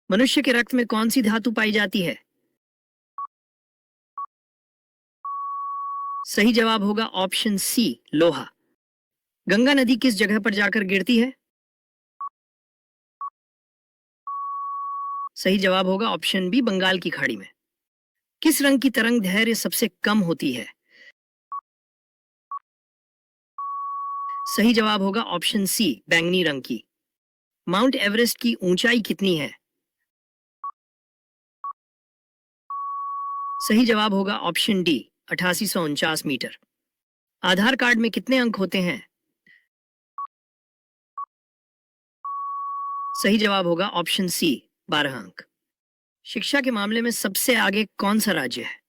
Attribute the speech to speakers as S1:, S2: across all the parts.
S1: मनुष्य के रक्त में कौन सी धातु पाई जाती है? सही जवाब होगा ऑप्शन सी, लोहा। गंगा नदी किस जगह पर जाकर गिरती है? सही जवाब होगा ऑप्शन बी, बंगाल की खाड़ी में। किस रंग की तरंग दैर्घ्य सबसे कम होती है? सही जवाब होगा ऑप्शन सी, बैंगनी रंग की। माउंट एवरेस्ट की ऊंचाई कितनी है? सही जवाब होगा ऑप्शन डी, 8849 मीटर। आधार कार्ड में कितने अंक होते हैं? सही जवाब होगा ऑप्शन सी, 12 अंक। शिक्षा के मामले में सबसे आगे कौन सा राज्य है?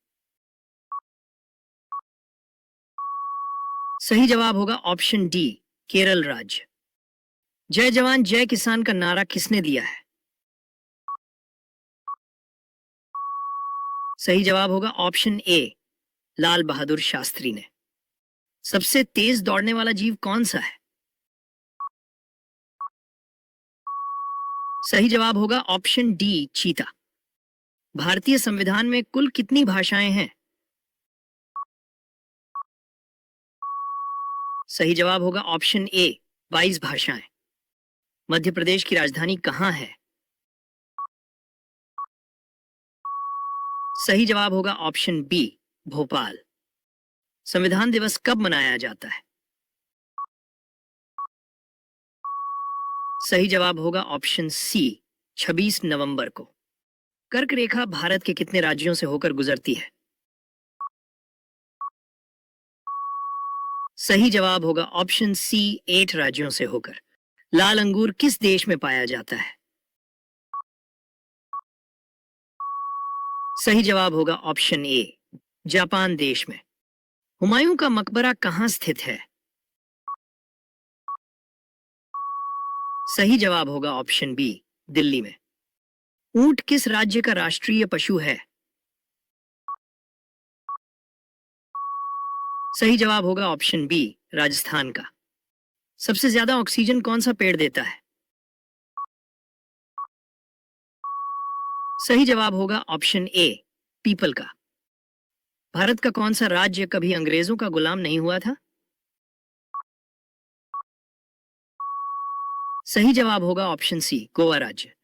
S1: सही जवाब होगा ऑप्शन डी, केरल राज्य। जय जवान जय किसान का नारा किसने दिया है? सही जवाब होगा ऑप्शन ए, लाल बहादुर शास्त्री ने। सबसे तेज दौड़ने वाला जीव कौन सा है? सही जवाब होगा ऑप्शन डी, चीता। भारतीय संविधान में कुल कितनी भाषाएं हैं? सही जवाब होगा ऑप्शन ए, 22 भाषाएं। मध्य प्रदेश की राजधानी कहाँ है? सही जवाब होगा ऑप्शन बी, भोपाल। संविधान दिवस कब मनाया जाता है? सही जवाब होगा ऑप्शन सी, 26 नवंबर को। कर्क रेखा भारत के कितने राज्यों से होकर गुजरती है? सही जवाब होगा ऑप्शन सी, 8 राज्यों से होकर। लाल अंगूर किस देश में पाया जाता है? सही जवाब होगा ऑप्शन ए, जापान देश में। हुमायूं का मकबरा कहाँ स्थित है? सही जवाब होगा ऑप्शन बी, दिल्ली में। ऊंट किस राज्य का राष्ट्रीय पशु है? सही जवाब होगा ऑप्शन बी, राजस्थान का। सबसे ज्यादा ऑक्सीजन कौन सा पेड़ देता है? सही जवाब होगा ऑप्शन ए, पीपल का। भारत का कौन सा राज्य कभी अंग्रेजों का गुलाम नहीं हुआ था? सही जवाब होगा ऑप्शन सी, गोवा राज्य।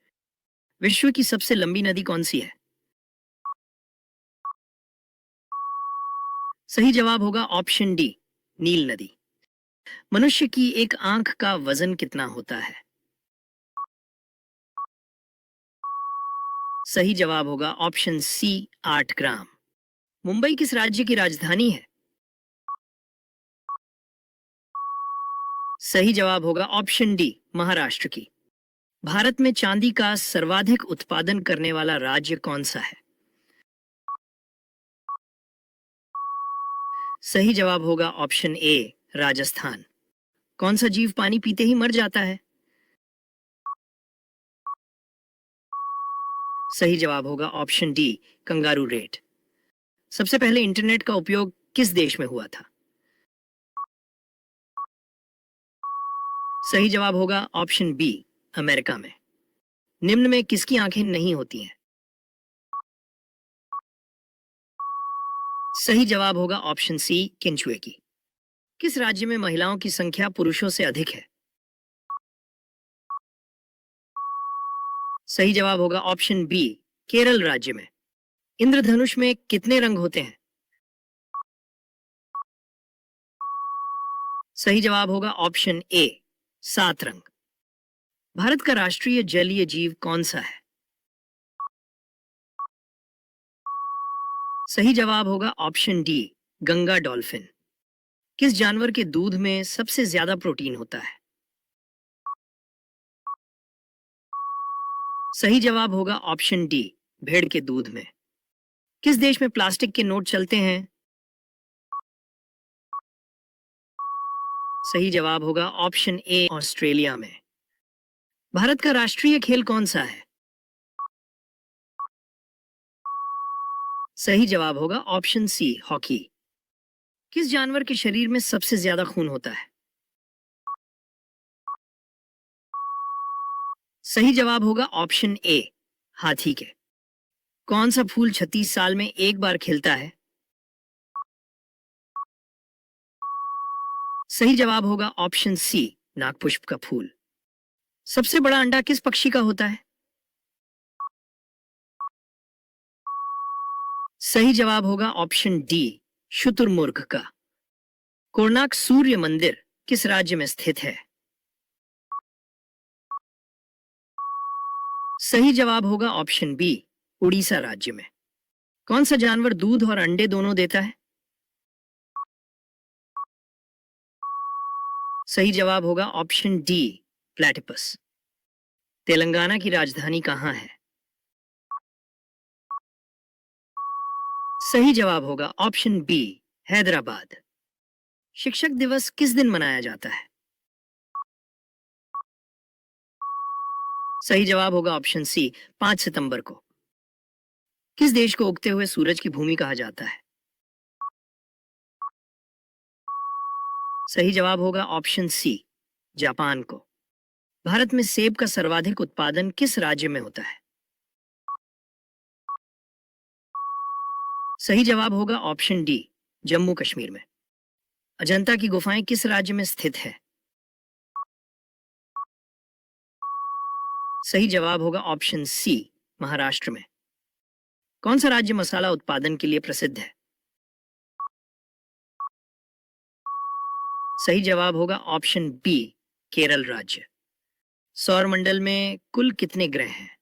S1: विश्व की सबसे लंबी नदी कौन सी है? सही जवाब होगा ऑप्शन डी, नील नदी। मनुष्य की एक आंख का वजन कितना होता है? सही जवाब होगा ऑप्शन सी, 8 ग्राम। मुंबई किस राज्य की राजधानी है? सही जवाब होगा ऑप्शन डी, महाराष्ट्र की। भारत में चांदी का सर्वाधिक उत्पादन करने वाला राज्य कौन सा है? सही जवाब होगा ऑप्शन ए, राजस्थान। कौन सा जीव पानी पीते ही मर जाता है? सही जवाब होगा ऑप्शन डी, कंगारू रेट। सबसे पहले इंटरनेट का उपयोग किस देश में हुआ था? सही जवाब होगा ऑप्शन बी, अमेरिका में। निम्न में किसकी आंखें नहीं होती हैं? सही जवाब होगा ऑप्शन सी, केंचुए की। किस राज्य में महिलाओं की संख्या पुरुषों से अधिक है? सही जवाब होगा ऑप्शन बी, केरल राज्य में। इंद्रधनुष में कितने रंग होते हैं? सही जवाब होगा ऑप्शन ए, 7 रंग। भारत का राष्ट्रीय जलीय जीव कौन सा है? सही जवाब होगा ऑप्शन डी, गंगा डॉल्फिन। किस जानवर के दूध में सबसे ज्यादा प्रोटीन होता है? सही जवाब होगा ऑप्शन डी, भेड़ के दूध में। किस देश में प्लास्टिक के नोट चलते हैं? सही जवाब होगा ऑप्शन ए, ऑस्ट्रेलिया में। भारत का राष्ट्रीय खेल कौन सा है? सही जवाब होगा ऑप्शन सी, हॉकी। किस जानवर के शरीर में सबसे ज्यादा खून होता है? सही जवाब होगा ऑप्शन ए, हाथी के। कौन सा फूल 36 साल में एक बार खिलता है? सही जवाब होगा ऑप्शन सी, नागपुष्प का फूल। सबसे बड़ा अंडा किस पक्षी का होता है? सही जवाब होगा ऑप्शन डी, शुतुरमुर्ग का। कोणार्क सूर्य मंदिर किस राज्य में स्थित है? सही जवाब होगा ऑप्शन बी, उड़ीसा राज्य में। कौन सा जानवर दूध और अंडे दोनों देता है? सही जवाब होगा ऑप्शन डी, प्लेटिपस। तेलंगाना की राजधानी कहाँ है? सही जवाब होगा ऑप्शन बी, हैदराबाद। शिक्षक दिवस किस दिन मनाया जाता है? सही जवाब होगा ऑप्शन सी, 5 सितंबर को। किस देश को उगते हुए सूरज की भूमि कहा जाता है? सही जवाब होगा ऑप्शन सी, जापान को। भारत में सेब का सर्वाधिक उत्पादन किस राज्य में होता है? सही जवाब होगा ऑप्शन डी, जम्मू कश्मीर में। अजंता की गुफाएं किस राज्य में स्थित है? सही जवाब होगा ऑप्शन सी, महाराष्ट्र में। कौन सा राज्य मसाला उत्पादन के लिए प्रसिद्ध है? सही जवाब होगा ऑप्शन बी, केरल राज्य। सौर मंडल में कुल कितने ग्रह हैं?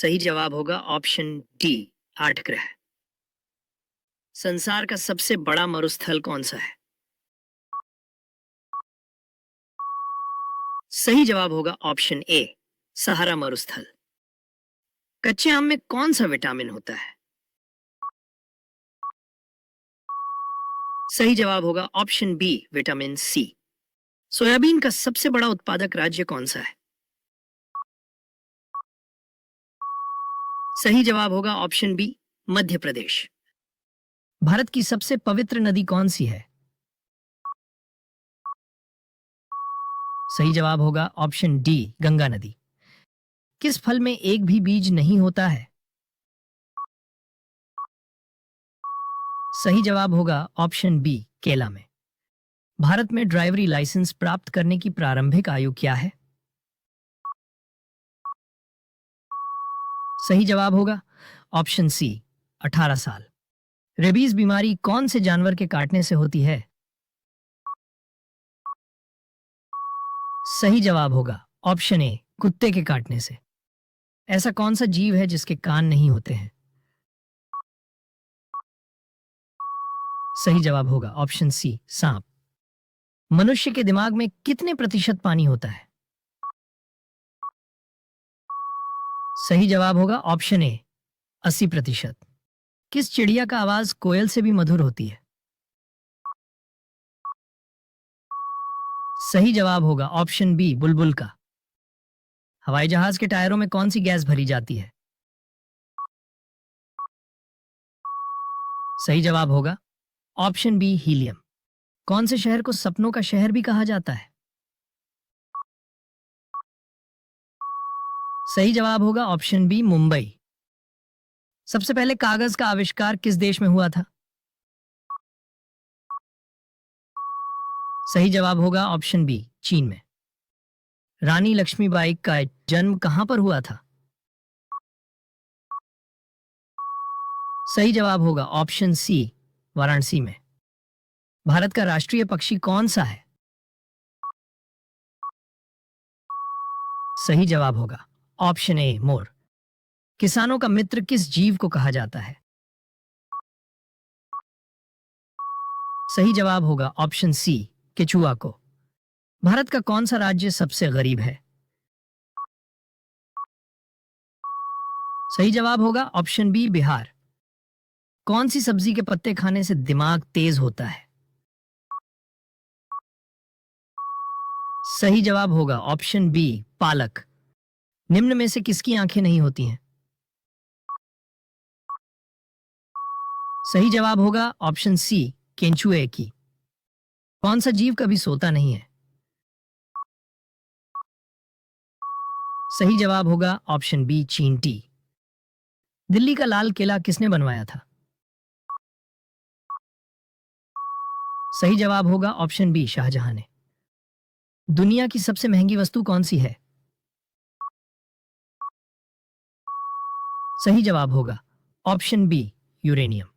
S1: सही जवाब होगा ऑप्शन डी, 8 ग्रह। संसार का सबसे बड़ा मरुस्थल कौन सा है? सही जवाब होगा ऑप्शन ए, सहारा मरुस्थल। कच्चे आम में कौन सा विटामिन होता है? सही जवाब होगा option B, vitamin C. Soybean का सबसे बड़ा उत्पादक राज्य कौन सा है? सही जवाब होगा ऑप्शन बी, मध्य प्रदेश। भारत की सबसे पवित्र नदी कौन सी है? सही जवाब होगा ऑप्शन डी, गंगा नदी। किस फल में एक भी बीज नहीं होता है? सही जवाब होगा ऑप्शन बी, केला में। भारत में ड्राइवरी लाइसेंस प्राप्त करने की प्रारंभिक आयु क्या है? सही जवाब होगा ऑप्शन सी, 18 साल। रेबीज बीमारी कौन से जानवर के काटने से होती है? सही जवाब होगा ऑप्शन ए, कुत्ते के काटने से। ऐसा कौन सा जीव है जिसके कान नहीं होते हैं? सही जवाब होगा ऑप्शन सी, सांप। मनुष्य के दिमाग में कितने प्रतिशत पानी होता है? सही जवाब होगा ऑप्शन ए, 80%। किस चिड़िया का आवाज कोयल से भी मधुर होती है? सही जवाब होगा ऑप्शन बी, बुलबुल का। हवाई जहाज के टायरों में कौन सी गैस भरी जाती है? सही जवाब होगा ऑप्शन बी, हीलियम। कौन से शहर को सपनों का शहर भी कहा जाता है? सही जवाब होगा ऑप्शन बी, मुंबई। सबसे पहले कागज का आविष्कार किस देश में हुआ था? सही जवाब होगा ऑप्शन बी, चीन में। रानी लक्ष्मीबाई का जन्म कहां पर हुआ था? सही जवाब होगा ऑप्शन सी, वाराणसी में। भारत का राष्ट्रीय पक्षी कौन सा है? सही जवाब होगा ऑप्शन ए, मोर। किसानों का मित्र किस जीव को कहा जाता है? सही जवाब होगा ऑप्शन सी, केचुआ को। भारत का कौन सा राज्य सबसे गरीब है? सही जवाब होगा ऑप्शन बी, बिहार। कौन सी सब्जी के पत्ते खाने से दिमाग तेज होता है? सही जवाब होगा ऑप्शन बी, पालक। निम्न में से किसकी आंखें नहीं होती हैं? सही जवाब होगा ऑप्शन सी, केंचुए की। कौन सा जीव कभी सोता नहीं है? सही जवाब होगा ऑप्शन बी चींटी। दिल्ली का लाल किला किसने बनवाया था? सही जवाब होगा ऑप्शन बी शाहजहां ने। दुनिया की सबसे महंगी वस्तु कौन सी है? सही जवाब होगा ऑप्शन बी यूरेनियम।